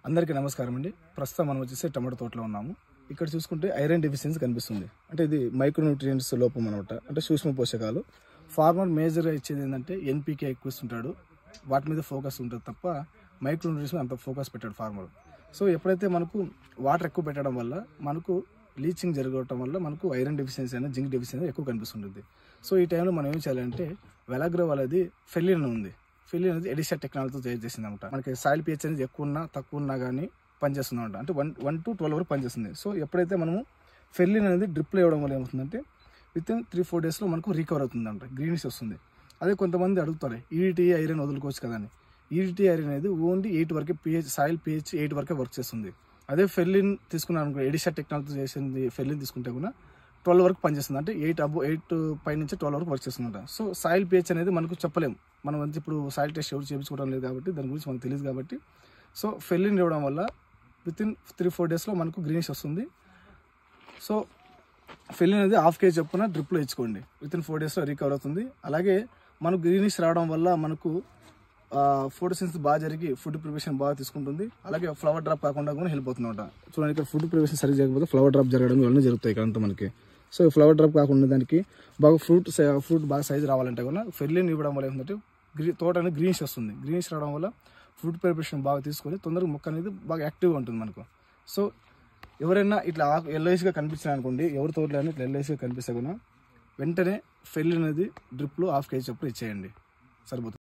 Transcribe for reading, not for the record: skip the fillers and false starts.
అందరికీ నమస్కారం అండి. ప్రస్తుతం మనం వచ్చేసి టమాటో తోటలో ఉన్నాము. ఇక్కడ చూసుకుంటే ఐరన్ డెఫిషియన్సీ కనిపిస్తుంది. అంటే ఇది మైక్రోన్యూట్రియంట్స్ లోపం అనమాట. అంటే సూక్ష్మ పోషకాలు. ఫార్మర్ మేజర్గా ఇచ్చేది ఏంటంటే ఎన్పీకే ఎక్కువ ఇస్తుంటాడు, వాటి మీద ఫోకస్ ఉంటుంది తప్ప మైక్రోన్యూట్రియంట్స్ అంత ఫోకస్ పెట్టాడు ఫార్మర్. సో ఎప్పుడైతే మనకు వాటర్ ఎక్కువ పెట్టడం వల్ల మనకు లీచింగ్ జరగడం వల్ల మనకు ఐరన్ డెఫిషియన్సీ అయినా జింక్ డెఫిషియన్సీ ఎక్కువ కనిపిస్తుంటుంది. సో ఈ టైంలో మనం ఏం చేయాలంటే వెలాగ్రో వాళ్ళది ఫెలిన్ ఉంది. ఫెలిన్ అనేది ఎడిషా టెక్నాలజీతో తయారు చేసింది అనమాట. మనకి సాయిల్ పిహెచ్ అనేది ఎక్కువ ఉన్నా తక్కువ ఉన్నా కానీ పనిచేస్తుంది అనమాట. అంటే 1 to 12 వరకు పనిచేస్తుంది. సో ఎప్పుడైతే మనము ఫెలిన్ అనేది డ్రిప్లో ఇవ్వడం వల్ల ఏమవుతుందంటే వితిన్ 3-4 డేస్లో మనకు రికవర్ అవుతుందంట, గ్రీనిష్ వస్తుంది. అదే కొంతమంది అడుగుతారు ఈడిటీ ఐరన్ వదులుకోవచ్చు కదా అని. ఈడిటీ ఐరన్ అనేది ఓన్లీ 8 వరకే పిహెచ్, సాయిల్ పిహెచ్ 8 వరకే వర్క్ చేస్తుంది. అదే ఫెలిన్ తీసుకున్నాను అనుకో, ఎడిషా టెక్నాలజీతో చేసింది ఫెలిన్ తీసుకుంటే కూడా 12 వరకు పనిచేస్తుంది. అంటే 8 పై నుంచి 12 వరకు వర్క్ చేస్తుందంట. సో సాయిల్ పిహెచ్ అనేది మనకు చెప్పలేము. మనం ఇప్పుడు సాయిల్ టెస్ట్ ఎవరు చేయించుకోవడం లేదు కాబట్టి దాని గురించి మనకు తెలియదు కాబట్టి. సో ఫెలిన్ ఇవ్వడం వల్ల వితిన్ 3-4 డేస్లో మనకు గ్రీనిష్ వస్తుంది. సో ఫెలిన్ అనేది 1/2 kg చొప్పున డ్రిప్లో ఇచ్చుకోండి, వితిన్ 4 డేస్లో రికవర్ అవుతుంది. అలాగే మనకు గ్రీనిష్ రావడం వల్ల మనకు ఫోటోసింథసిస్ బాగా జరిగి ఫుడ్ ప్రిపరేషన్ బాగా తీసుకుంటుంది. అలాగే ఫ్లవర్ డ్రాప్ కాకుండా కూడా హెల్ప్ అవుతుంది అనమాట. చూడండి, ఇక్కడ ఫుడ్ ప్రిపరేషన్ సరిగ్గా చేయకపోతే ఫ్లవర్ డ్రాప్ జరగడం ఇవన్నీ జరుగుతాయి ఇక్కడ అంతా మనకి. సో ఫ్లవర్ డ్రాప్ కాకుండా దానికి బాగా ఫ్రూట్ బాగా సైజు రావాలంటే కూడా ఫెలిన్ ఇవ్వడం వల్ల ఏంటంటే తోట అనేది గ్రీనిష్ వస్తుంది. గ్రీనిష్ రావడం వల్ల ఫుడ్ ప్రిపరేషన్ బాగా తీసుకొని తొందరగా మొక్క అనేది బాగా యాక్టివ్గా ఉంటుంది మనకు. సో ఎవరైనా ఇట్లా ఎల్ఐస్గా కనిపించినా అనుకోండి, ఎవరి తోటలో ఇట్లా ఎల్ఐస్గా కనిపిస్తే కూడా వెంటనే ఫెలిన్ అనేది డ్రిప్లో 1/2 kg చొప్పున ఇచ్చేయండి, సరిపోతుంది.